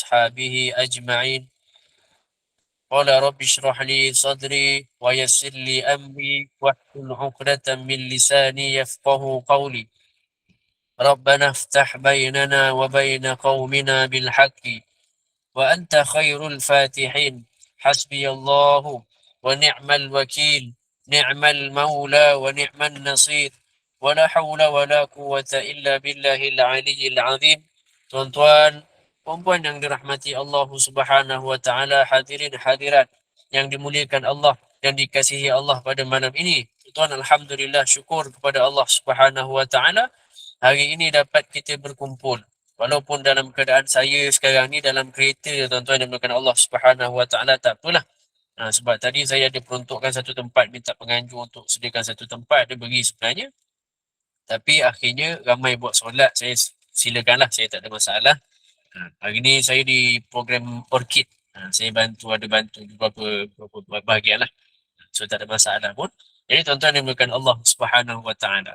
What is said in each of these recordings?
وأصحابه أجمعين. قال رب اشرح لي صدري ويسر لي أمري واحلل عقدة من لساني يفقه قولي. ربنا افتح بيننا وبين قومنا بالحق وأنت خير الفاتحين. حسبي الله ونعم الوكيل، نعم المولى ونعم النصير، ولا حول ولا قوة إلا بالله العلي العظيم. Tuan-tuan, puan-puan yang dirahmati Allah Subhanahu wa taala, hadirin hadirat yang dimuliakan Allah dan dikasihi Allah pada malam ini. Tuan, alhamdulillah, syukur kepada Allah Subhanahu wa taala hari ini dapat kita berkumpul. Walaupun dalam keadaan saya sekarang ni dalam kereta, tuan-tuan yang dimuliakan Allah Subhanahu wa taala, tak apalah. Sebab tadi saya ada peruntukkan satu tempat, minta penganjur untuk sediakan satu tempat, dia beri sebenarnya. Tapi akhirnya ramai buat solat, saya silakanlah, saya tak ada masalah. Hari ni saya di program Orchid. Saya ada bantu beberapa bahagian lah. So tak ada masalah pun. Jadi tuan-tuan yang dimuliakan Allah Subhanahu wa taala,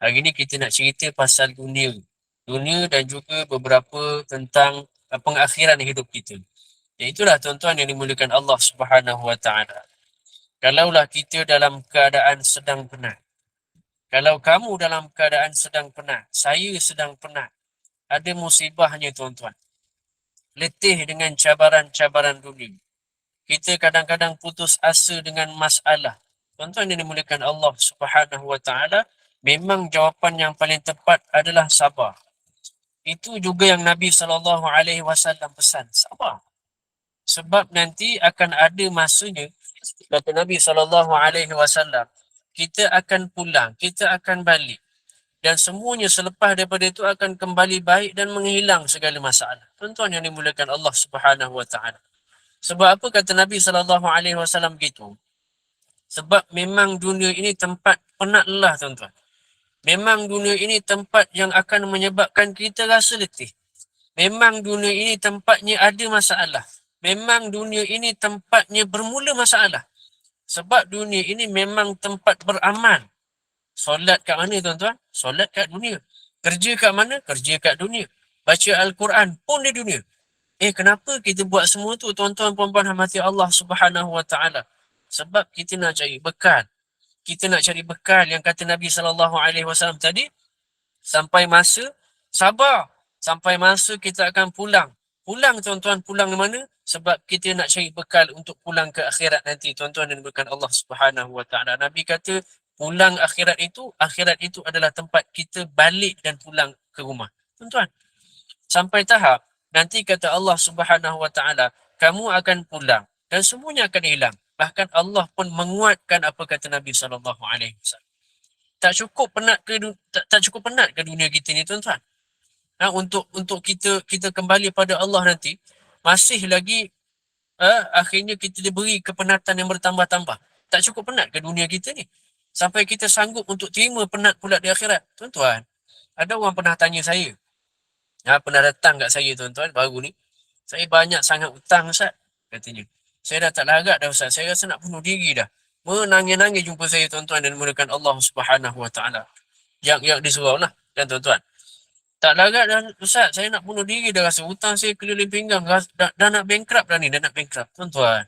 hari ni kita nak cerita pasal dunia. Dunia dan juga beberapa tentang pengakhiran hidup kita. Itulah tuan-tuan yang dimuliakan Allah Subhanahu wa taala. Kalaulah kita dalam keadaan sedang penat. Kalau kamu dalam keadaan sedang penat, saya sedang penat. Ada musibahnya tuan-tuan. Letih dengan cabaran-cabaran dunia. Kita kadang-kadang putus asa dengan masalah. Tuan-tuan yang dimuliakan Allah Subhanahu wa taala, memang jawapan yang paling tepat adalah sabar. Itu juga yang Nabi SAW pesan, sabar. Sebab nanti akan ada masanya, kata Nabi SAW, kita akan pulang, kita akan balik. Dan semuanya selepas daripada itu akan kembali baik dan menghilang segala masalah. Tuan-tuan yang dimuliakan Allah Subhanahu wa taala. Sebab apa kata Nabi SAW begitu? Sebab memang dunia ini tempat penat lelah, tuan-tuan. Memang dunia ini tempat yang akan menyebabkan kita rasa letih. Memang dunia ini tempatnya ada masalah. Memang dunia ini tempatnya bermula masalah. Sebab dunia ini memang tempat beramal. Solat kat mana, tuan-tuan? Solat kat dunia. Kerja kat mana? Kerja kat dunia. Baca Al-Quran pun di dunia. Kenapa kita buat semua tu, tuan-tuan puan-puan rahmati Allah Subhanahu wa taala? Sebab kita nak cari bekal. Kita nak cari bekal yang kata Nabi SAW tadi, sampai masa sabar, sampai masa kita akan pulang. Pulang, tuan-tuan, pulang ke mana? Sebab kita nak cari bekal untuk pulang ke akhirat nanti, tuan-tuan, dan bukan Allah Subhanahu wa taala. Nabi kata pulang akhirat itu adalah tempat kita balik dan pulang ke rumah. Tuan-tuan, sampai tahap nanti kata Allah Subhanahu wa taala, kamu akan pulang dan semuanya akan hilang. Bahkan Allah pun menguatkan apa kata Nabi SAW. Tak cukup penat ke dunia kita ni, tuan-tuan? Untuk kita kembali pada Allah nanti, masih lagi akhirnya kita diberi kepenatan yang bertambah-tambah. Tak cukup penat ke dunia kita ni? Sampai kita sanggup untuk terima penat pula di akhirat. Tuan-tuan, ada orang pernah tanya saya, pernah datang kat saya, tuan-tuan, baru ni, saya banyak sangat hutang, Ustaz, katanya. Saya dah tak larat dah, Ustaz. Saya rasa nak bunuh diri dah. Menangis-nangis jumpa saya, tuan-tuan, dan mulakan Allah Subhanahu wa taala. Yang disurau lah, kan, tuan-tuan. Tak larat dah, Ustaz. Saya nak bunuh diri dah, rasa hutang saya keliling pinggang. Dah nak bankrupt dah ni, dah nak bankrupt. Tuan-tuan,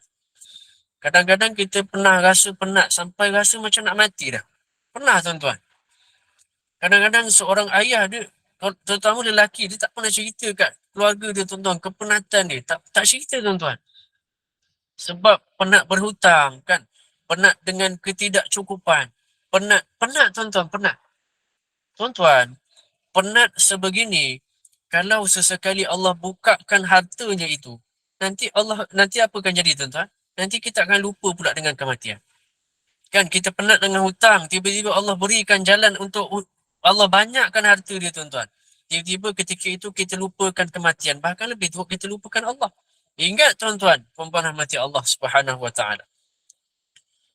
kadang-kadang kita pernah rasa penat sampai rasa macam nak mati dah. Pernah, tuan-tuan. Kadang-kadang seorang ayah dia, terutama lelaki, dia tak pernah cerita kat keluarga dia, tuan-tuan, kepenatan dia. Tak cerita, tuan-tuan. Sebab penat berhutang, kan? Penat dengan ketidakcukupan. Penat, tuan-tuan, penat. Tuan-tuan, penat sebegini, kalau sesekali Allah bukakan hartanya itu, nanti apa akan jadi, tuan-tuan? Nanti kita akan lupa pula dengan kematian. Kan, kita penat dengan hutang, tiba-tiba Allah berikan jalan untuk Allah banyakkan harta dia, tuan-tuan. Tiba-tiba ketika itu kita lupakan kematian. Bahkan lebih tu, kita lupakan Allah. Ingat, tuan-tuan, puan-puan rahmati Allah Subhanahu wa taala.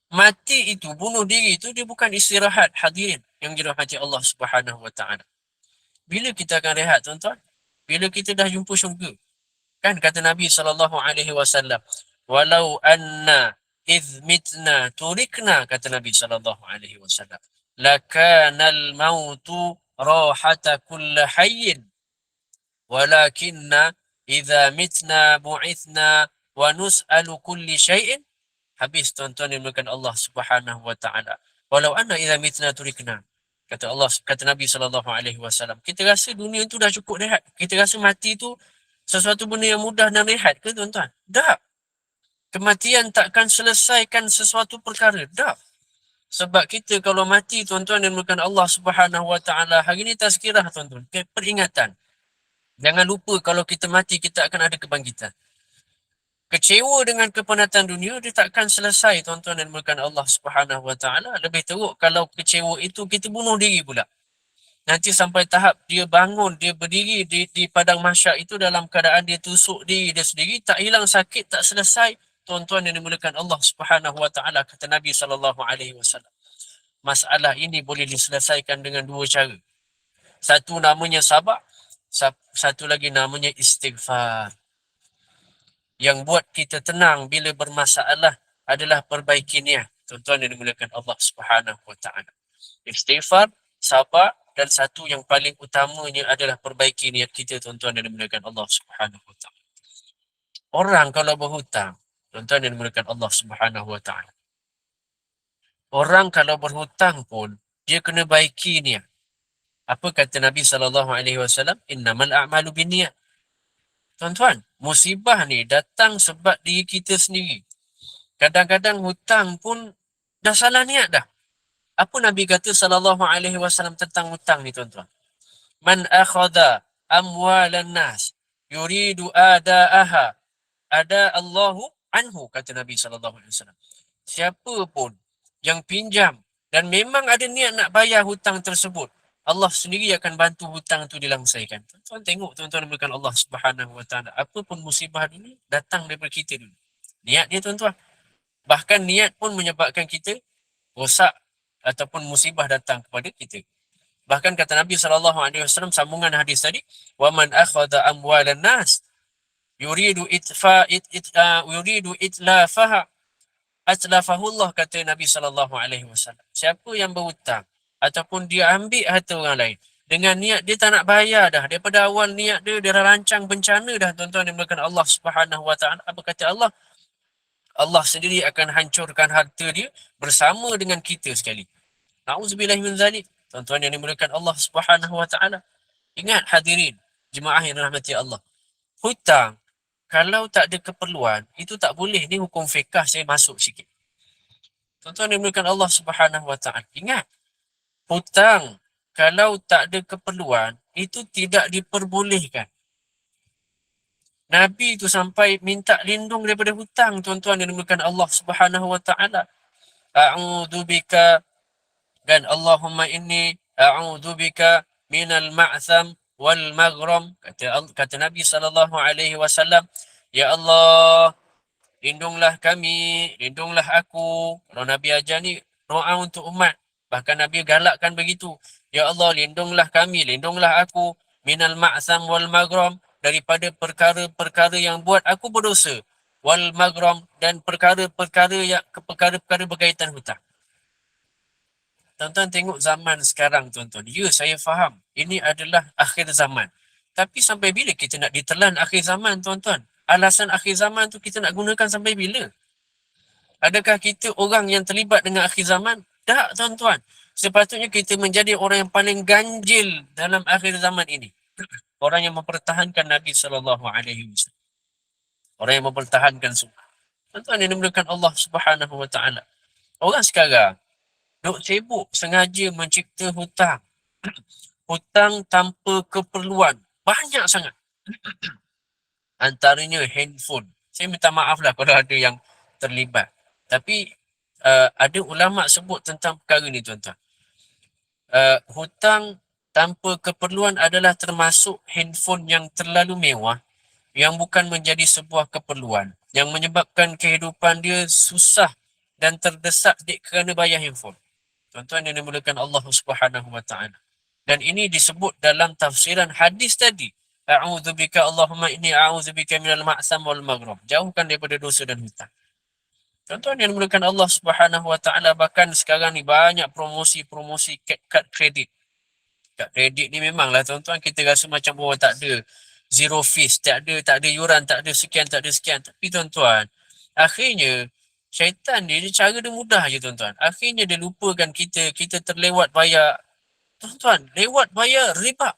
Mati itu, bunuh diri itu, dia bukan istirahat, hadirin yang dirahmati Allah Subhanahu wa taala. Bila kita akan rehat, tuan-tuan? Bila kita dah jumpa syurga. Kan kata Nabi SAW, walau anna idh mitna turikna, kata Nabi SAW, lakanal mautu rahata kulla hayyin walakinna idza mitna bu'ithna wa nus'alu kulli syai'in. Habis tuan-tuan yang dimuliakan Allah Subhanahu wa taala. Walau anna idza mitna turikna. Kata Allah, kata Nabi sallallahu alaihi wasallam, kita rasa dunia itu dah cukup rehat. Kita rasa mati itu sesuatu benda yang mudah dan rehat ke tuan-tuan? Tak. Kematian takkan selesaikan sesuatu perkara. Tak. Sebab kita kalau mati tuan-tuan yang dimuliakan Allah Subhanahu wa taala, hari ini tazkirah tuan-tuan, peringatan. Jangan lupa kalau kita mati kita akan ada kebangkitan. Kecewa dengan kepenatan dunia dia takkan selesai tuan-tuan dan dimuliakan Allah Subhanahu wa taala. Lebih teruk kalau kecewa itu kita bunuh diri pula. Nanti sampai tahap dia bangun, dia berdiri di padang mahsyar itu dalam keadaan dia tusuk diri dia sendiri, tak hilang sakit, tak selesai. Tuan-tuan yang dimuliakan Allah Subhanahu wa taala, kata Nabi sallallahu alaihi wasallam. Masalah ini boleh diselesaikan dengan dua cara. Satu namanya sabar, satu lagi namanya istighfar. Yang buat kita tenang bila bermasalah adalah perbaiki niat. Tuan-tuan yang dimuliakan Allah Subhanahu wa taala. Istighfar, sabar, dan satu yang paling utamanya adalah perbaiki niat kita, tuan-tuan yang dimuliakan Allah Subhanahu wa taala. Orang kalau berhutang, tuan-tuan yang dimuliakan Allah Subhanahu wa taala. Orang kalau berhutang pun dia kena baiki niat. Apa kata Nabi sallallahu alaihi wasallam? Innamal a'malu binniyat. Tuan-tuan, musibah ni datang sebab diri kita sendiri. Kadang-kadang hutang pun dah salah niat dah. Apa Nabi kata sallallahu alaihi wasallam tentang hutang ni tuan-tuan? Man akhadha amwalan nas yuridu ada'aha ada Allahu anhu, kata Nabi sallallahu alaihi wasallam. Siapa pun yang pinjam dan memang ada niat nak bayar hutang tersebut, Allah sendiri akan bantu hutang itu dilangsaikan. Tuan-tuan tengok, tuan-tuan berikan Allah Subhanahu wa taala. Apa pun musibah dunia datang daripada kita dulu. Niat dia tuan-tuan. Bahkan niat pun menyebabkan kita rosak ataupun musibah datang kepada kita. Bahkan kata Nabi sallallahu alaihi wasallam sambungan hadis tadi, wa man akhadha amwalan nas yuridu yuridu itlafaha atlafahullah, kata Nabi sallallahu alaihi wasallam. Siapa yang berhutang ataupun dia ambil harta orang lain dengan niat dia tak nak bayar dah, daripada awal niat dia dah rancang bencana dah, tuan-tuan yang dimuliakan Allah Subhanahu wa taala. Apa kata Allah? Allah sendiri akan hancurkan harta dia bersama dengan kita sekali. Nauzubillah min zalik. Tuan-tuan yang dimuliakan Allah Subhanahu wa taala. Ingat hadirin, jemaah yang dirahmati Allah. Hutang kalau tak ada keperluan, itu tak boleh. Ni hukum fiqah saya masuk sikit. Tuan-tuan yang dimuliakan Allah Subhanahu wa taala. Ingat, hutang kalau tak ada keperluan, itu tidak diperbolehkan. Nabi tu sampai minta lindung daripada hutang, tuan-tuan yang dimuliakan Allah Subhanahu wa taala. A'udzubika dan Allahumma inni a'udzubika minal ma'tham wal maghram, kata Nabi sallallahu alaihi wasallam. Ya Allah, lindunglah kami, lindunglah aku. Kalau Nabi ajar ni doa untuk umat, bahkan Nabi galakkan begitu. Ya Allah, lindunglah kami, lindunglah aku minal ma'tham wal maghram, daripada perkara-perkara yang buat aku berdosa, wal maghram, dan perkara-perkara berkaitan hutang. Tuan-tuan tengok zaman sekarang, tuan-tuan. Ya, saya faham. Ini adalah akhir zaman. Tapi sampai bila kita nak ditelan akhir zaman, tuan-tuan? Alasan akhir zaman tu kita nak gunakan sampai bila? Adakah kita orang yang terlibat dengan akhir zaman? Tak, tuan-tuan. Sepatutnya kita menjadi orang yang paling ganjil dalam akhir zaman ini. Orang yang mempertahankan Nabi SAW. Orang yang mempertahankan sunnah. Tuan-tuan yang dimuliakan Allah Subhanahu wa taala. Orang sekarang duk sibuk sengaja mencipta hutang. Hutang tanpa keperluan. Banyak sangat. Antaranya handphone. Saya minta maaf lah kalau ada yang terlibat. Tapi ada ulama' sebut tentang perkara ni, tuan-tuan. Hutang tanpa keperluan adalah termasuk handphone yang terlalu mewah, yang bukan menjadi sebuah keperluan, yang menyebabkan kehidupan dia susah dan terdesak kerana bayar handphone. Tuan-tuan yang dimuliakan Allah Subhanahu wa taala. Dan ini disebut dalam tafsiran hadis tadi. A'udzubika Allahumma inni a'udzubika minal ma'sam wal maghram. Jauhkan daripada dosa dan hutang. Tuan-tuan yang dimuliakan Allah Subhanahu wa taala, bahkan sekarang ni banyak promosi kad kredit. Kad kredit ni memanglah, tuan-tuan, kita rasa macam orang tak ada. zero fees, tak ada yuran, tak ada sekian, tak ada sekian. Tapi tuan-tuan, akhirnya syaitan dia cara dia mudah je tuan-tuan. Akhirnya dia lupakan kita terlewat bayar. Tuan-tuan, lewat bayar riba.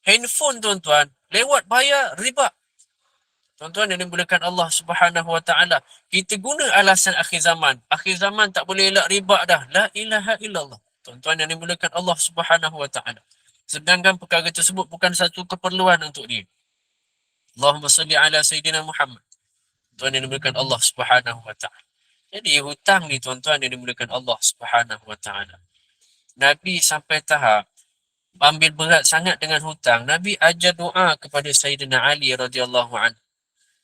Handphone tuan-tuan, lewat bayar riba. Tuan-tuan yang dimulakan Allah Subhanahu Wa Taala, kita guna alasan akhir zaman. Akhir zaman tak boleh elak riba dah. La ilaha illallah. Tuan-tuan yang dimulakan Allah Subhanahu Wa Taala. Sedangkan perkara tersebut bukan satu keperluan untuk dia. Allahumma salli ala Sayyidina Muhammad. Tuan yang dimulakan Allah Subhanahu Wa Taala. Jadi hutang ni tuan-tuan yang dimulakan Allah Subhanahu Wa Taala. Nabi sampai tahap ambil berat sangat dengan hutang. Nabi ajar doa kepada Sayyidina Ali radhiyallahu anhu.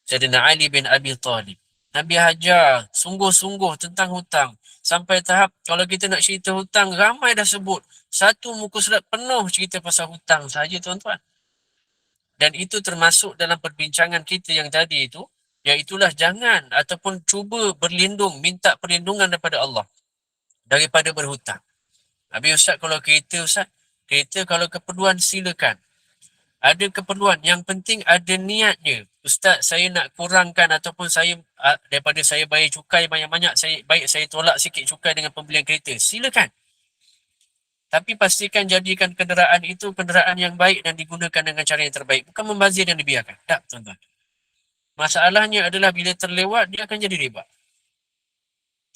Sayyidina Ali bin Abi Talib. Nabi ajar sungguh-sungguh tentang hutang. Sampai tahap kalau kita nak cerita hutang, ramai dah sebut. Satu muka surat penuh cerita pasal hutang saja tuan-tuan. Dan itu termasuk dalam perbincangan kita yang tadi itu, iaitulah jangan ataupun cuba berlindung, minta perlindungan daripada Allah daripada berhutang. Habis Ustaz, kalau kereta Ustaz, kereta kalau keperluan silakan. Ada keperluan, yang penting ada niatnya. Ustaz, saya nak kurangkan ataupun saya daripada saya bayar cukai banyak-banyak, saya tolak sikit cukai dengan pembelian kereta. Silakan. Tapi pastikan jadikan kenderaan itu kenderaan yang baik dan digunakan dengan cara yang terbaik. Bukan membazir dan dibiarkan. Tak, tuan-tuan. Masalahnya adalah bila terlewat, dia akan jadi riba.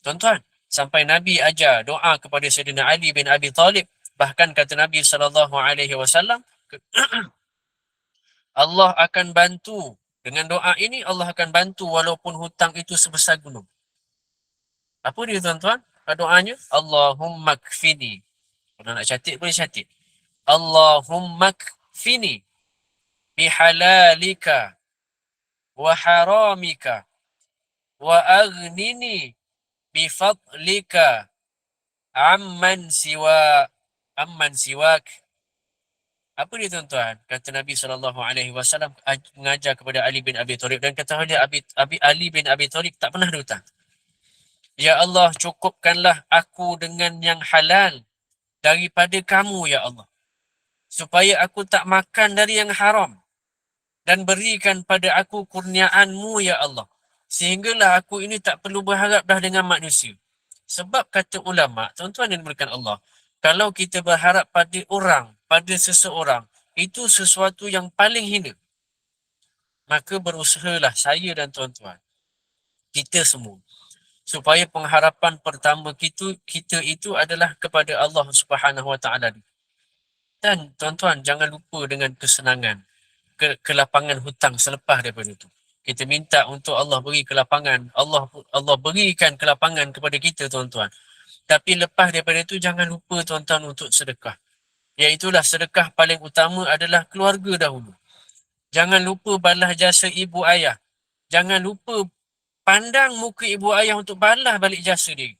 Tuan-tuan, sampai Nabi ajar doa kepada Sayyidina Ali bin Abi Talib. Bahkan kata Nabi SAW, Allah akan bantu. Dengan doa ini, Allah akan bantu walaupun hutang itu sebesar gunung. Apa dia tuan-tuan? Doanya, Allahumma kfini. Kalau nak catat, boleh catat. Allahumma kfini bihalalika wa haramika wa aghnini bifadlika amman siwak. Apa dia tuan-tuan? Kata Nabi SAW mengajar kepada Ali bin Abi Thalib, dan kata dia Ali bin Abi Thalib tak pernah berhutang. Ya Allah, cukupkanlah aku dengan yang halal daripada kamu ya Allah, supaya aku tak makan dari yang haram, dan berikan pada aku kurniaanmu ya Allah, sehinggalah aku ini tak perlu berharap dah dengan manusia. Sebab kata ulama, tuan-tuan yang dimuliakan Allah, kalau kita berharap pada orang, pada seseorang, itu sesuatu yang paling hina. Maka berusahalah saya dan tuan-tuan, kita semua, supaya pengharapan pertama kita itu adalah kepada Allah Subhanahu Wa Taala. Dan tuan-tuan, jangan lupa dengan kesenangan, kelapangan hutang selepas daripada itu. Kita minta untuk Allah beri kelapangan. Allah berikan kelapangan kepada kita tuan-tuan. Tapi lepas daripada itu, jangan lupa tuan-tuan untuk sedekah. Iaitulah sedekah paling utama adalah keluarga dahulu. Jangan lupa balas jasa ibu ayah. Jangan lupa pandang muka ibu ayah untuk balas balik jasa dia.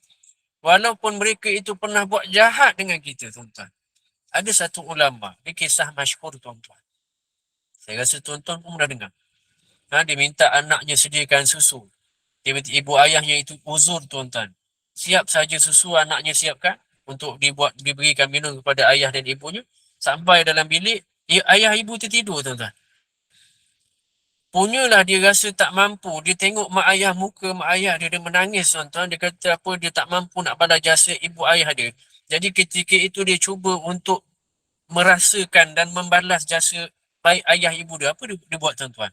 Walaupun mereka itu pernah buat jahat dengan kita tuan-tuan. Ada satu ulama, dia kisah masyhur tuan-tuan. Saya rasa tuan-tuan pun pernah dengar. Dia minta anaknya sediakan susu. Tiba-tiba ibu ayahnya itu uzur tuan-tuan. Siap saja susu anaknya siapkan untuk diberikan minum kepada ayah dan ibunya. Sampai dalam bilik, ayah ibu tertidur tuan-tuan. Punyalah dia rasa tak mampu. Dia tengok muka mak ayah dia menangis tuan-tuan. Dia kata apa, dia tak mampu nak balas jasa ibu ayah dia. Jadi ketika itu dia cuba untuk merasakan dan membalas jasa baik ayah ibu dia. Apa dia buat tuan-tuan?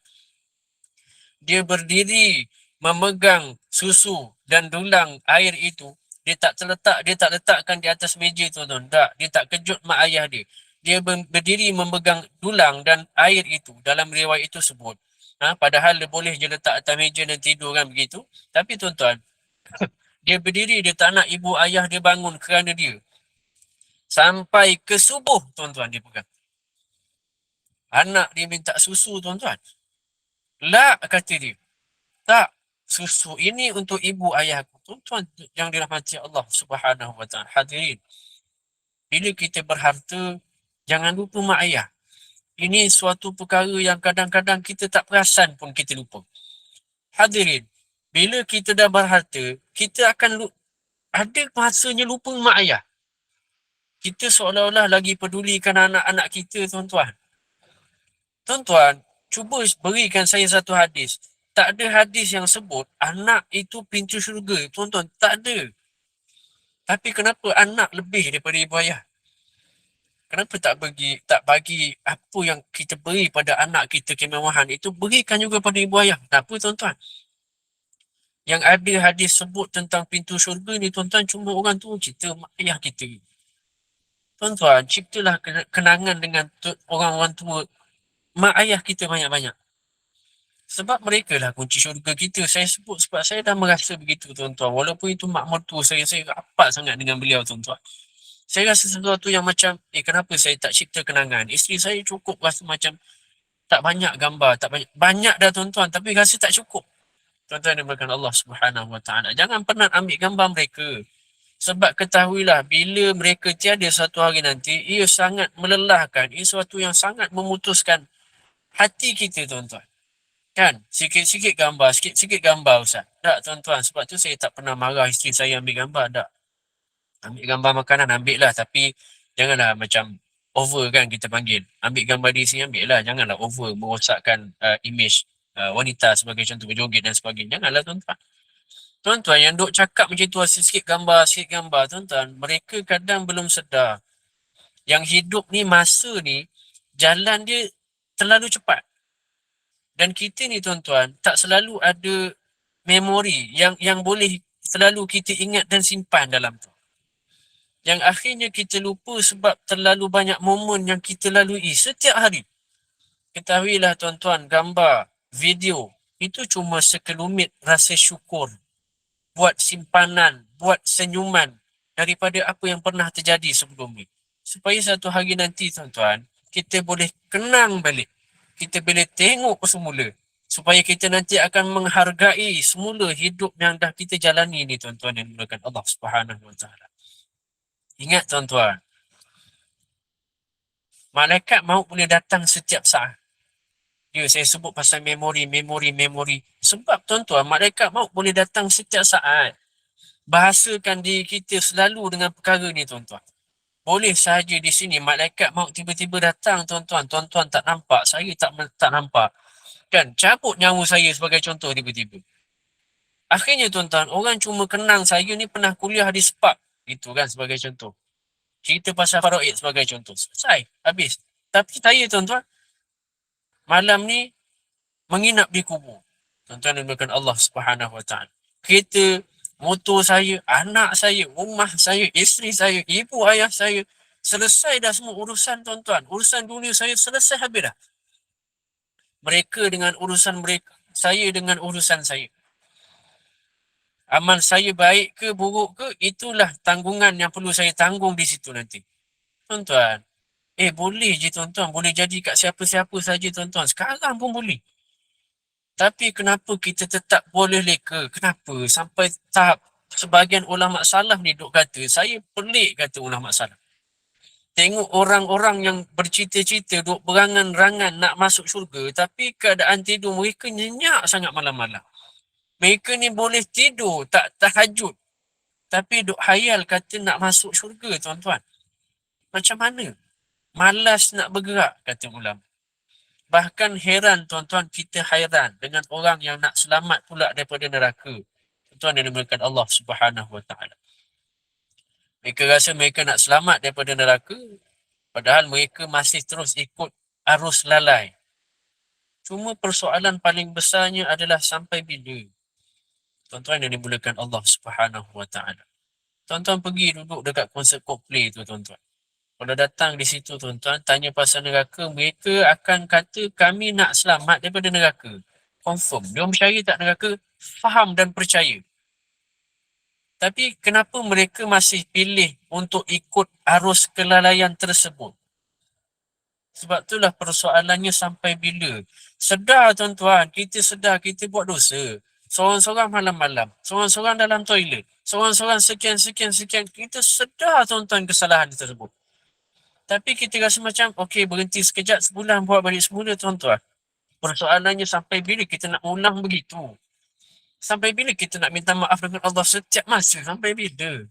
Dia berdiri memegang susu dan dulang air itu. Dia tak letakkan di atas meja tuan-tuan. Tak, dia tak kejut mak ayah dia. Dia berdiri memegang dulang dan air itu. Dalam riwayat itu sebut. Padahal dia boleh je letak atas meja dan tidur kan begitu. Tapi tuan-tuan, dia berdiri, dia tak nak ibu ayah dia bangun kerana dia. Sampai ke subuh tuan-tuan dia pegang. Anak dia minta susu tuan-tuan. La, kata dia. Tak, susu ini untuk ibu ayahku. Tuan-tuan yang dirahmati Allah Subhanahu Wa Taala. Hadirin, bila kita berharta, jangan lupa mak ayah. Ini suatu perkara yang kadang-kadang kita tak perasan pun kita lupa. Hadirin, bila kita dah berharta, kita akan ada masanya lupa mak ayah. Kita seolah-olah lagi pedulikan anak-anak kita tuan-tuan. Tuan-tuan, cuba berikan saya satu hadis. Tak ada hadis yang sebut anak itu pintu syurga. Tuan-tuan, tak ada. Tapi kenapa anak lebih daripada ibu ayah? Kenapa tak bagi apa yang kita beri pada anak kita kemewahan itu berikan juga pada ibu ayah? Kenapa tuan-tuan? Yang ada hadis sebut tentang pintu syurga ni tuan-tuan cuma orang tu kita mak ayah kita. Tuan-tuan, ciptalah kenangan dengan orang-orang tua mak ayah kita banyak-banyak. Sebab mereka lah kunci syurga kita. Saya sebut sebab saya dah merasa begitu tuan-tuan. Walaupun itu mak mertua saya rapat sangat dengan beliau tuan-tuan. Saya rasa sesuatu yang macam, kenapa saya tak cipta kenangan? Isteri saya cukup rasa macam tak banyak gambar, tak banyak. Banyak dah tuan-tuan, tapi rasa tak cukup. Tuan-tuan dimulakan Allah Subhanahu Wa Taala. Jangan pernah ambil gambar mereka. Sebab ketahuilah, bila mereka tiada satu hari nanti, ia sangat melelahkan. Ia sesuatu yang sangat memutuskan hati kita tuan-tuan. Kan? Sikit-sikit gambar, sikit-sikit gambar Ustaz. Tak tuan-tuan, sebab tu saya tak pernah marah isteri saya ambil gambar. Tak. Ambil gambar makanan, ambil lah. Tapi janganlah macam over kan kita panggil. Ambil gambar di sini, ambil lah. Janganlah over merosakkan image wanita sebagai contoh berjoget dan sebagainya. Janganlah tuan-tuan. Tuan-tuan yang duk cakap macam tu sikit gambar tuan-tuan. Mereka kadang belum sedar. Yang hidup ni, masa ni, jalan dia terlalu cepat. Dan kita ni tuan-tuan, tak selalu ada memori yang boleh selalu kita ingat dan simpan dalam tu. Yang akhirnya kita lupa sebab terlalu banyak momen yang kita lalui setiap hari. Ketahuilah tuan-tuan, gambar, video, itu cuma sekelumit rasa syukur. Buat simpanan, buat senyuman daripada apa yang pernah terjadi sebelum ni. Supaya satu hari nanti tuan-tuan, kita boleh kenang balik. Kita boleh tengok semula. Supaya kita nanti akan menghargai semula hidup yang dah kita jalani ni tuan-tuan yang dimulakan Allah Subhanahu Wa Taala. Ingat tuan-tuan, malaikat maut boleh datang setiap saat. Ya, saya sebut pasal memori. Sebab tuan-tuan, malaikat maut boleh datang setiap saat. Bahasakan diri kita selalu dengan perkara ni tuan-tuan. Boleh sahaja di sini malaikat maut tiba-tiba datang tuan-tuan. Tuan-tuan tak nampak, saya tak nampak. Kan, cabut nyawa saya sebagai contoh tiba-tiba. Akhirnya tuan-tuan, orang cuma kenang saya ni pernah kuliah di SPAK. Itu kan sebagai contoh. Cerita pasal Faraid sebagai contoh. Selesai, habis. Tapi saya tuan-tuan, malam ni menginap di kubur. Tuan-tuan dan Allah Subhanahu Wa Taala. Kereta, motor saya, anak saya, rumah saya, isteri saya, ibu ayah saya, selesai dah semua urusan tuan-tuan. Urusan dunia saya selesai habis dah. Mereka dengan urusan mereka, saya dengan urusan saya. Amal saya baik ke buruk ke, itulah tanggungan yang perlu saya tanggung di situ nanti. Tuan-tuan, boleh je tuan-tuan, boleh jadi kat siapa-siapa saja tuan-tuan. Sekarang pun boleh. Tapi kenapa kita tetap boleh leka? Kenapa? Sampai tahap sebahagian ulama salaf ni duk kata, saya pelik kata ulama salaf. Tengok orang-orang yang bercita-cita duk berangan-rangan nak masuk syurga, tapi keadaan tidur mereka nyenyak sangat malam-malam. Mereka ni boleh tidur, tak tahajud. Tapi duk hayal kata nak masuk syurga tuan-tuan. Macam mana? Malas nak bergerak kata ulama. Bahkan heran tuan-tuan, kita hairan dengan orang yang nak selamat pula daripada neraka. Tuan-tuan yang dimulakan Allah Subhanahu Wa Taala. Mereka rasa mereka nak selamat daripada neraka, padahal mereka masih terus ikut arus lalai. Cuma persoalan paling besarnya adalah sampai bila. Tuan-tuan yang dimulakan Allah Subhanahu Wa Taala. Tuan-tuan pergi duduk dekat konsert Coldplay tu tuan-tuan. Kalau datang di situ tuan-tuan, tanya pasal neraka, mereka akan kata kami nak selamat daripada neraka. Confirm. Dia percaya tak neraka? Faham dan percaya. Tapi kenapa mereka masih pilih untuk ikut arus kelalaian tersebut? Sebab itulah persoalannya sampai bila. Sedar tuan-tuan, kita sedar kita buat dosa. Seorang-seorang malam-malam, seorang-seorang dalam toilet, seorang-seorang sekian. Kita sedar tuan-tuan kesalahan tersebut. Tapi kita rasa macam, okey berhenti sekejap, sebulan buat balik semula tuan-tuan. Persoalannya sampai bila kita nak ulang begitu? Sampai bila kita nak minta maaf dengan Allah setiap masa? Sampai bila?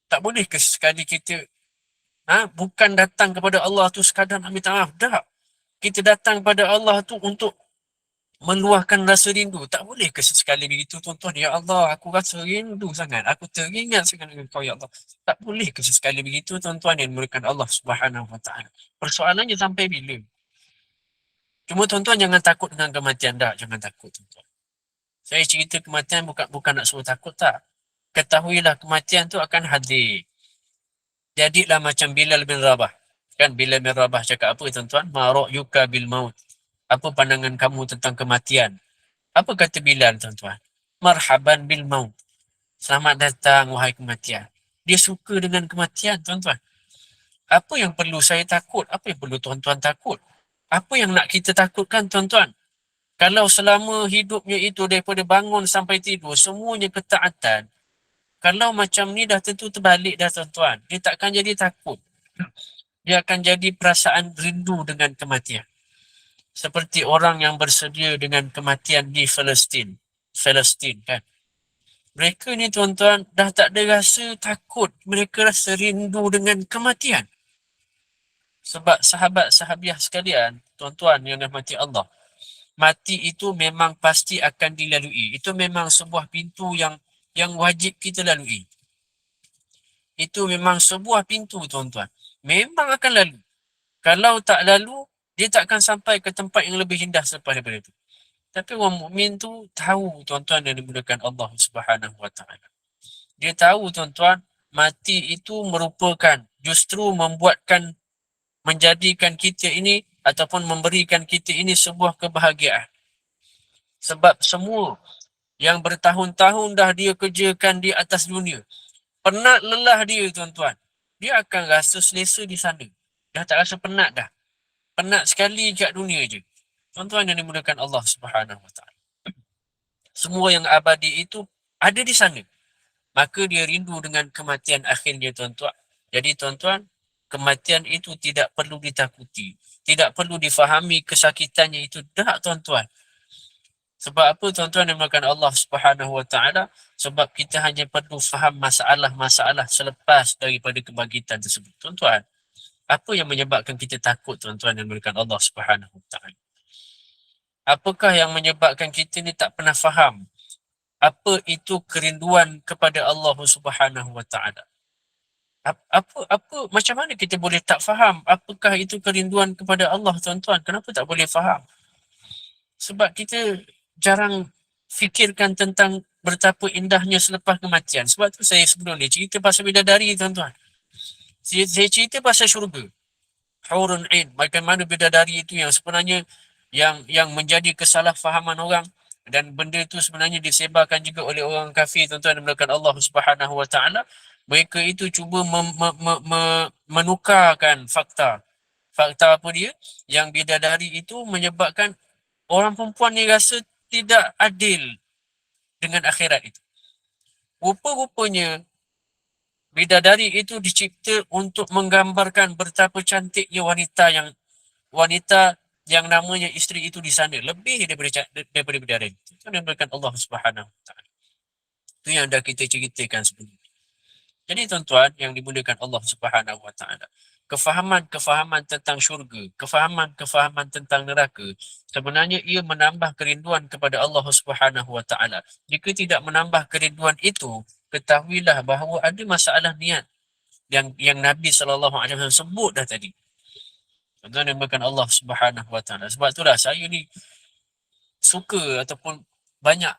Tak boleh ke sekali kita bukan datang kepada Allah tu sekadar nak minta maaf? Tak. Kita datang pada Allah tu untuk meluahkan rasa rindu. Tak boleh ke sesekali begitu tuan-tuan? Ya Allah, aku rasa rindu sangat. Aku teringat sangat dengan kau, ya Allah. Tak boleh ke sesekali begitu tuan-tuan yang dimulakan Allah Subhanahu Wa Taala. Persoalannya sampai bila? Cuma tuan-tuan jangan takut dengan kematian dah. Jangan takut tuan-tuan. Saya cerita kematian bukan nak suruh takut tak. Ketahuilah kematian tu akan hadir. Jadilah macam Bilal bin Rabah. Kan Bilal bin Rabah cakap apa tuan-tuan? Ma ra'yuka bil maut. Apa pandangan kamu tentang kematian? Apa kata Bilal tuan-tuan? Marhaban bil maut. Selamat datang wahai kematian. Dia suka dengan kematian tuan-tuan. Apa yang perlu saya takut? Apa yang perlu tuan-tuan takut? Apa yang nak kita takutkan tuan-tuan? Kalau selama hidupnya itu daripada bangun sampai tidur, semuanya ketaatan. Kalau macam ni dah tentu terbalik dah tuan-tuan. Dia takkan jadi takut. Dia akan jadi perasaan rindu dengan kematian. Seperti orang yang bersedia dengan kematian di Palestin. Palestin kan. Mereka ni tuan-tuan dah tak ada rasa takut. Mereka rasa rindu dengan kematian. Sebab sahabat-sahabiah sekalian, tuan-tuan yang dirahmati Allah, mati itu memang pasti akan dilalui. Itu memang sebuah pintu yang wajib kita lalui. Itu memang sebuah pintu tuan-tuan. Memang akan lalu. Kalau tak lalu, dia tak akan sampai ke tempat yang lebih indah selepas daripada itu. Tapi orang mukmin tu tahu tuan-tuan yang dimudahkan Allah Subhanahu Wa Taala. Dia tahu tuan-tuan, mati itu merupakan justru menjadikan kita ini ataupun memberikan kita ini sebuah kebahagiaan. Sebab semua yang bertahun-tahun dah dia kerjakan di atas dunia, penat lelah dia tuan-tuan, dia akan rasa selesa di sana. Dah tak rasa penat dah. Penat sekali kat dunia je. Tuan-tuan yang dimudahkan Allah Subhanahu Wa Taala. Semua yang abadi itu ada di sana. Maka dia rindu dengan kematian akhirnya tuan-tuan. Jadi tuan-tuan, kematian itu tidak perlu ditakuti. Tidak perlu difahami kesakitannya itu. Tak tuan-tuan. Sebab apa tuan-tuan yang makan Allah Subhanahu Wa Taala? Sebab kita hanya perlu faham masalah-masalah selepas daripada kebangkitan tersebut. Tuan-tuan, apa yang menyebabkan kita takut tuan-tuan yang makan Allah Subhanahu Wa Taala? Apakah yang menyebabkan kita ni tak pernah faham apa itu kerinduan kepada Allah Subhanahu Wa Taala? Macam mana kita boleh tak faham apakah itu kerinduan kepada Allah tuan-tuan? Kenapa tak boleh faham? Sebab kita jarang fikirkan tentang betapa indahnya selepas kematian. Sebab tu saya sebelum ni cerita pasal bidadari tuan-tuan. Saya cerita pasal syurga. Hurun Ain, bagaimana bidadari itu yang sebenarnya yang menjadi kesalahfahaman orang, dan benda itu sebenarnya disebarkan juga oleh orang kafir tuan-tuan yang melakukan Allah Subhanahu Wa Taala. Mereka itu cuba menukarkan fakta. Fakta apa dia? Yang bidadari itu menyebabkan orang perempuan ni rasa tidak adil dengan akhirat itu. Rupa-rupanya bidadari itu dicipta untuk menggambarkan betapa cantiknya wanita yang namanya isteri itu di sana, lebih daripada bidadari. Itu yang diberikan Allah Subhanahu Wa Taala. Itu yang dah kita ceritakan sebelum. Jadi tuan-tuan yang dimuliakan Allah Subhanahu Wa Taala, kefahaman tentang syurga, kefahaman tentang neraka, sebenarnya ia menambah kerinduan kepada Allah Subhanahu Wa Taala. Jika tidak menambah kerinduan itu, ketahuilah bahawa ada masalah niat yang Nabi SAW sebut dah tadi. Tuan-tuan yang dimuliakan Allah Subhanahu Wa Taala. Sebab itulah saya ni suka ataupun banyak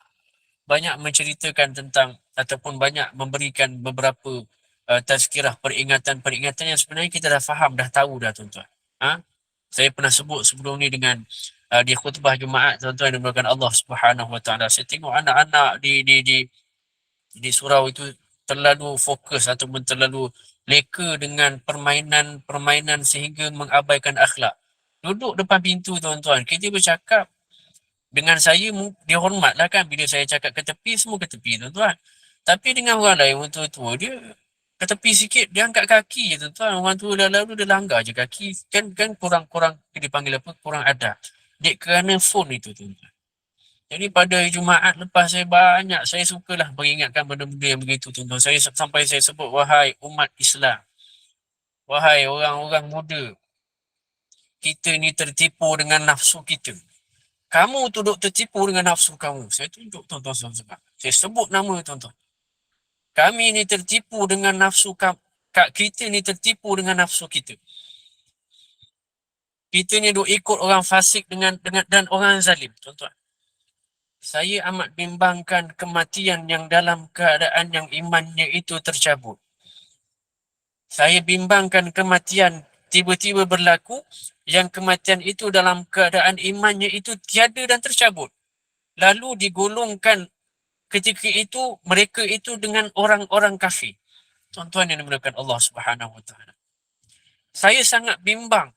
menceritakan tentang ataupun banyak memberikan beberapa tazkirah, peringatan yang sebenarnya kita dah faham, dah tahu dah tuan-tuan. Saya pernah sebut sebelum ni dengan di khutbah Jumaat tuan-tuan yang dimuliakan Allah Subhanahu Wa Taala. Saya tengok anak-anak di surau itu terlalu fokus ataupun terlalu leka dengan permainan sehingga mengabaikan akhlak. Duduk depan pintu tuan-tuan, kita bercakap dengan saya, dia hormat lah kan. Bila saya cakap ke tepi, semua ke tepi tuan-tuan. Tapi dengan orang lain, orang tua-tua, dia ke tepi sikit, dia angkat kaki je tuan-tuan. Orang tua dah lalu, dia langgar je kaki. Kan kurang dipanggil apa, kurang adab. Dek kerana phone itu tuan-tuan. Jadi pada Jumaat lepas saya sukalah mengingatkan benda-benda yang begitu tuan-tuan. Sampai saya sebut, wahai umat Islam, wahai orang-orang muda, kita ni tertipu dengan nafsu kita. Kamu tu duk tertipu dengan nafsu kamu. Saya tunjuk tuan-tuan sebab. Saya sebut nama tuan-tuan. Kami ni tertipu dengan nafsu kita ni tertipu dengan nafsu kita. Kita ni duk ikut orang fasik dengan dan orang zalim, tuan-tuan. Saya amat bimbangkan kematian yang dalam keadaan yang imannya itu tercabut. Saya bimbangkan kematian tiba-tiba berlaku yang kematian itu dalam keadaan imannya itu tiada dan tercabut. Lalu digolongkan ketika itu mereka itu dengan orang-orang kafir. Tuan-tuan yang dimuliakan Allah Subhanahu Wa Taala. Saya sangat bimbang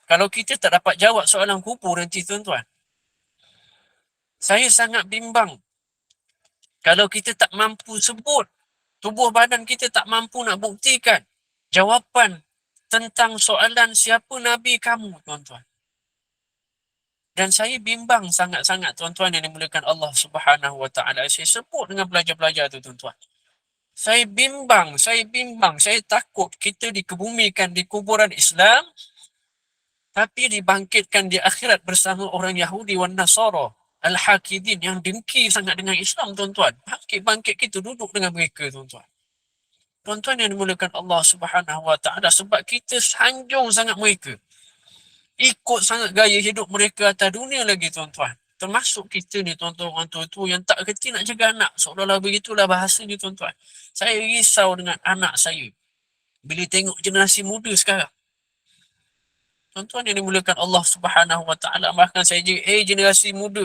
kalau kita tak dapat jawab soalan kubur nanti, tuan-tuan. Saya sangat bimbang kalau kita tak mampu sebut, tubuh badan kita tak mampu nak buktikan jawapan tentang soalan siapa Nabi kamu, tuan-tuan. Dan saya bimbang sangat-sangat, tuan-tuan yang dimuliakan Allah Subhanahu Wa Taala. Saya sebut dengan pelajar-pelajar tu, tuan-tuan. Saya bimbang, saya takut kita dikebumikan di kuburan Islam, tapi dibangkitkan di akhirat bersama orang Yahudi wan Nasara, Al-Hakidin yang dengki sangat dengan Islam, tuan-tuan. Bangkit kita duduk dengan mereka, tuan-tuan. Tuan-tuan yang dimuliakan Allah Subhanahu Wa Taala, sebab kita sanjung sangat mereka. Ikut sangat gaya hidup mereka atas dunia lagi, tuan-tuan. Termasuk kita ni, tuan-tuan, orang tua-tua yang tak kerti nak jaga anak. Seolah-olah begitulah bahasanya, tuan-tuan. Saya risau dengan anak saya bila tengok generasi muda sekarang. Tuan-tuan yang dimuliakan Allah Subhanahu Wa Taala, bahkan saya generasi muda,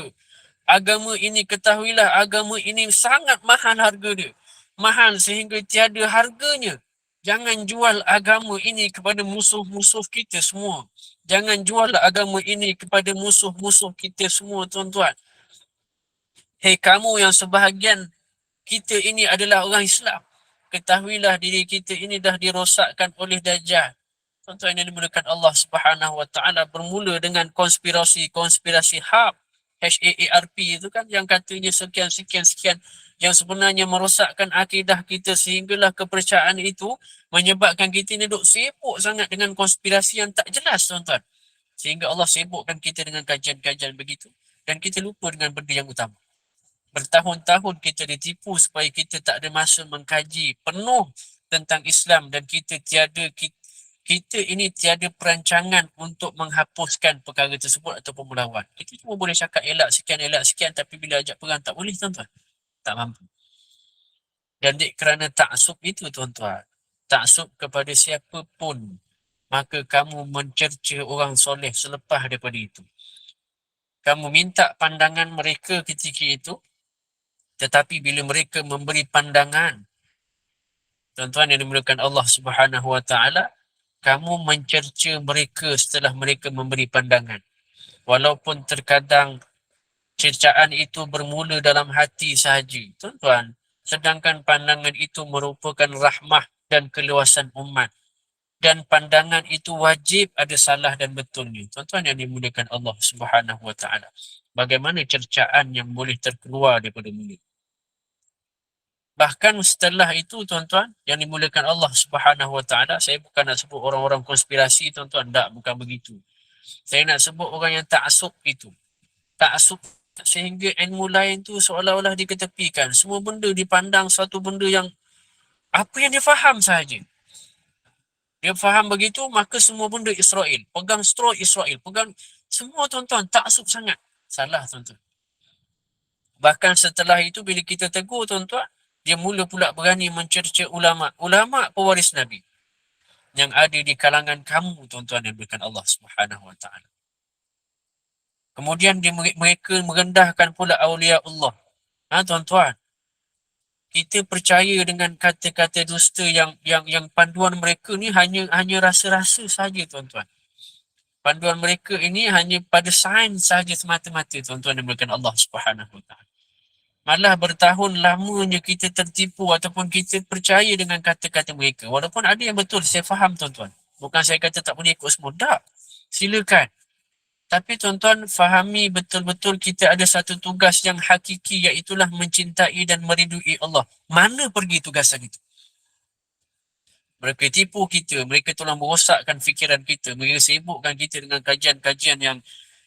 agama ini, ketahuilah, agama ini sangat mahal harga dia. Mahal sehingga tiada harganya. Jangan jual agama ini kepada musuh-musuh kita semua. Jangan jual agama ini kepada musuh-musuh kita semua, tuan-tuan. Hei kamu yang sebahagian kita ini adalah orang Islam, ketahuilah diri kita ini dah dirosakkan oleh Dajjal. Tuan-tuan yang dimuliakan Allah Subhanahu Wa Taala, bermula dengan konspirasi HARP, HAARP itu kan, yang katanya sekian yang sebenarnya merosakkan akidah kita sehinggalah kepercayaan itu menyebabkan kita ni duk sibuk sangat dengan konspirasi yang tak jelas, tuan-tuan. Sehingga Allah sibukkan kita dengan kajian-kajian begitu dan kita lupa dengan benda yang utama. Bertahun-tahun kita ditipu supaya kita tak ada masa mengkaji penuh tentang Islam, dan kita ini tiada perancangan untuk menghapuskan perkara tersebut ataupun melawan. Kita cuma boleh cakap elak sekian, tapi bila ajak perang tak boleh, tuan-tuan. Tak mampu. Dan kerana taksub itu, tuan-tuan, taksub kepada siapa pun, maka kamu mencerca orang soleh selepas daripada itu. Kamu minta pandangan mereka ketika itu, tetapi bila mereka memberi pandangan, tuan-tuan yang dimuliakan Allah Subhanahu Wa Taala, kamu mencerca mereka setelah mereka memberi pandangan. Walaupun terkadang cercaan itu bermula dalam hati sahaja, tuan-tuan, sedangkan pandangan itu merupakan rahmah dan keluasan umat. Dan pandangan itu wajib ada salah dan betulnya. Tuan-tuan yang dimuliakan Allah Subhanahu Wa Taala, bagaimana cercaan yang boleh terkeluar daripada mulut? Bahkan setelah itu, tuan-tuan yang dimuliakan Allah Subhanahu Wa Taala, saya bukan nak sebut orang-orang konspirasi, tuan-tuan, tak, bukan begitu. Saya nak sebut orang yang taksub itu. Taksub sehingga ilmu lain tu seolah-olah diketepikan. Semua benda dipandang satu benda yang apa yang dia faham sahaja. Dia faham begitu, maka semua benda Israel. Pegang straw Israel. Pegang semua, tuan-tuan, taksub sangat. Salah, tuan-tuan. Bahkan setelah itu bila kita tegur, tuan-tuan, dia mula pula berani mencerca ulama. Ulama pewaris Nabi yang ada di kalangan kamu, tuan-tuan, yang berikan Allah Subhanahu Wa Taala. Kemudian mereka merendahkan pula awliya Allah. Tuan-tuan, kita percaya dengan kata-kata dusta yang panduan mereka ni hanya rasa-rasa saja, tuan-tuan. Panduan mereka ini hanya pada sains saja semata-mata, tuan-tuan, yang berikan Allah Subhanahu Wa Taala. Malah bertahun lamanya kita tertipu ataupun kita percaya dengan kata-kata mereka. Walaupun ada yang betul, saya faham, tuan-tuan. Bukan saya kata tak boleh ikut semua. Tak, silakan. Tapi, tuan-tuan, fahami betul-betul kita ada satu tugas yang hakiki, iaitulah mencintai dan merindui Allah. Mana pergi tugasan itu? Mereka tipu kita, mereka tolong merosakkan fikiran kita, mereka sibukkan kita dengan kajian-kajian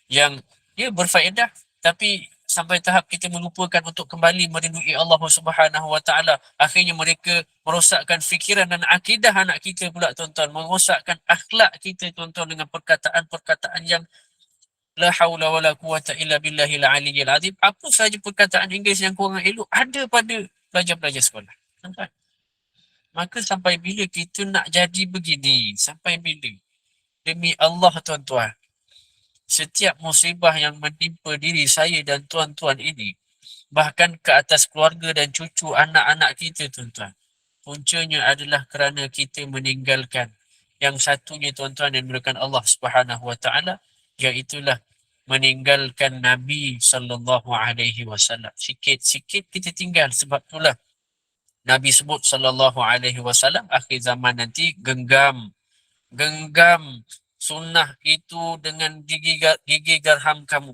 yang berfaedah, tapi sampai tahap kita melupakan untuk kembali merindui Allah Subhanahu Wa Taala. Akhirnya mereka merosakkan fikiran dan akidah anak kita pula, tuan-tuan, merosakkan akhlak kita, tuan-tuan, dengan perkataan-perkataan yang la haula wala quwata illa billahil aliyyil azim. Apa saja perkataan Inggeris yang kurang elok ada pada pelajar-pelajar sekolah, tuan-tuan. Maka sampai bila kita nak jadi begini? Sampai bila? Demi Allah, tuan-tuan, setiap musibah yang menimpa diri saya dan tuan-tuan ini, bahkan ke atas keluarga dan cucu anak-anak kita, tuan-tuan, puncanya adalah kerana kita meninggalkan yang satunya, tuan-tuan, yang dimuliakan Allah Subhanahu Wa Taala, iaitulah meninggalkan Nabi sallallahu alaihi wasallam. Sikit-sikit kita tinggal. Sebab itulah Nabi sebut sallallahu alaihi wasallam, akhir zaman nanti genggam sunnah itu dengan gigi garham kamu.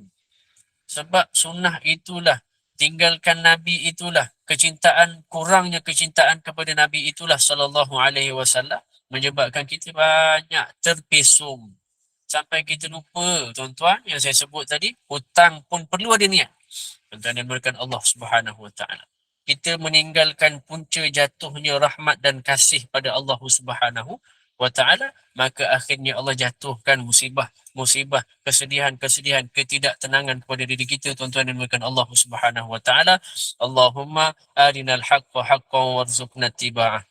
Sebab sunnah itulah, tinggalkan Nabi itulah, kurangnya kecintaan kepada Nabi itulah sallallahu alaihi wasallam menyebabkan kita banyak terpesong. Sampai kita lupa, tuan-tuan, yang saya sebut tadi, hutang pun perlu ada niat. Tuan-tuan yang dimuliakan Allah Subhanahu Wa Taala, kita meninggalkan punca jatuhnya rahmat dan kasih pada Allah Subhanahu Wa Taala, maka akhirnya Allah jatuhkan musibah, kesedihan, ketidaktenangan kepada diri kita, tuan-tuan yang dimuliakan Allah Subhanahu Wa Taala. Allahumma arinal haqqa haqqan warzuqna ittiba'ah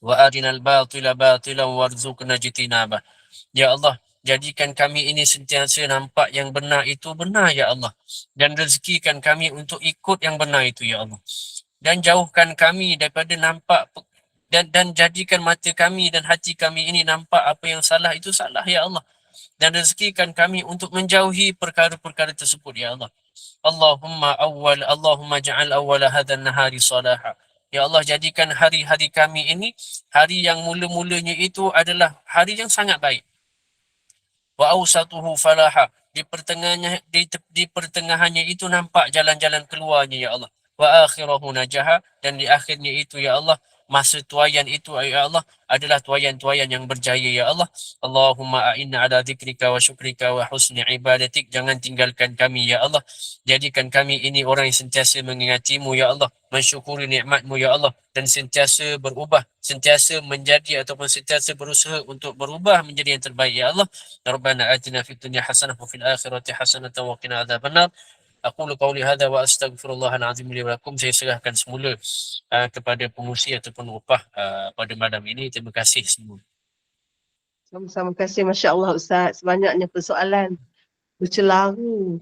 wa arinal batila batilan warzuqna ijtinabah. Ya Allah, jadikan kami ini sentiasa nampak yang benar itu benar, ya Allah, dan rezekikan kami untuk ikut yang benar itu, ya Allah, dan jauhkan kami daripada nampak dan jadikan mata kami dan hati kami ini nampak apa yang salah itu salah, ya Allah, dan rezekikan kami untuk menjauhi perkara-perkara tersebut, ya Allah. Allahumma ja'al awwala hadzal nahari salaha. Ya Allah, jadikan hari-hari kami ini hari yang mula-mulanya itu adalah hari yang sangat baik. Wa awsatuhu falaha. Di pertengahannya itu nampak jalan-jalan keluarnya, ya Allah. Wa akhirahu najaha. Dan di akhirnya itu, ya Allah, masa tuaian itu, ya Allah, adalah tuaian-tuaian yang berjaya, ya Allah. Allahumma a'inna ala dzikrika wa syukrika wa husni ibadatik. Jangan tinggalkan kami, ya Allah. Jadikan kami ini orang yang sentiasa mengingatimu, ya Allah, mensyukuri nikmatmu, ya Allah, dan sentiasa berubah, sentiasa menjadi ataupun sentiasa berusaha untuk berubah menjadi yang terbaik, ya Allah. Rabbana atina fid dunya hasanah wa fil akhirati hasanah wa qina adzabannar. Aqulu qawli hadza wa astaghfirullahal azim li wa lakum. Saya serahkan semula kepada pengurusi ataupun upah pada malam ini. Terima kasih semua. Sama-sama, kasih, Masya Allah Ustaz. Sebanyaknya persoalan bercelaru.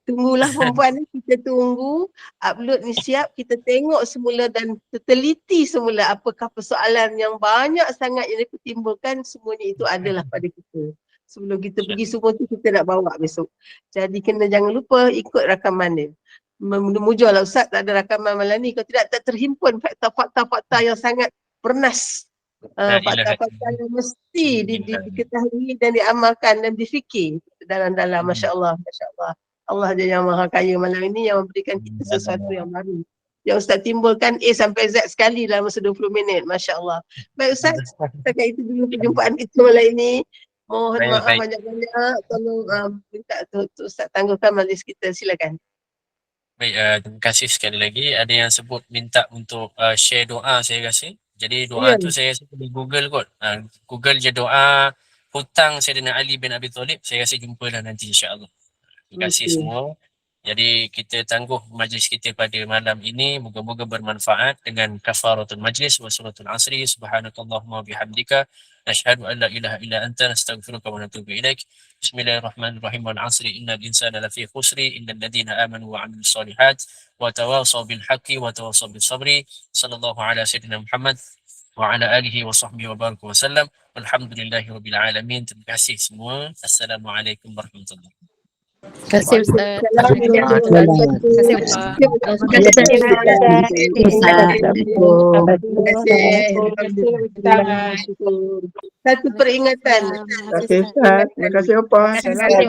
Tunggulah perempuan ni, kita tunggu upload ni siap, kita tengok semula dan teliti semula apakah persoalan yang banyak sangat yang ditimbulkan, semuanya itu adalah pada kita. Sebelum kita pergi semua tu kita nak bawa besok. Jadi jangan lupa ikut rakaman ni. Mudah lah Ustaz, tak ada rakaman malam ni. Kalau tidak, tak terhimpun fakta-fakta yang sangat bernas. Fakta-fakta yang mesti diketahui dan diamalkan dan difikir dalam-dalam. Masya Allah, Masya Allah. Allah je yang maha kaya malam ini yang memberikan kita sesuatu yang baru. Yang Ustaz timbulkan A sampai Z sekali dalam masa 20 minit. Masya Allah. Baik Ustaz, setakat itu dulu perjumpaan kita malam ini. Mohon maaf banyak-banyak. Tolong minta Ustaz tangguhkan majlis kita. Silakan. Baik, terima kasih sekali lagi. Ada yang sebut minta untuk share doa, saya rasa. Jadi doa tu saya rasa di Google kot. Google je doa hutang Sayyidina Ali bin Abi Thalib. Saya rasa jumpa dah nanti, insya-Allah. Terima kasih semua. Jadi kita tangguh majlis kita pada malam ini. Moga-moga bermanfaat dengan kafaratul majlis wa suratul asri. Subhanakallahumma bihamdika. Nashhadu an la ilaha illa anta nastaghfiruka wa natubu ilaik. Bismillahirrahmanirrahim. Wal asri innal insana lafi khusri illal ladzina amanu wa 'amilus solihat wa tawasaw bil haqqi wa tawasaw bis sabri. Sallallahu ala sayyidina Muhammad wa ala alihi wa sahbihi wa baraka wa sallam. Walhamdulillahirabbil alamin. Terima kasih semua. Assalamualaikum warahmatullahi wabarakatuh. Terima kasih Ustaz. Terima kasih Pak. Satu peringatan. Terima kasih Ustaz. Terima kasih Opa. Terima kasih.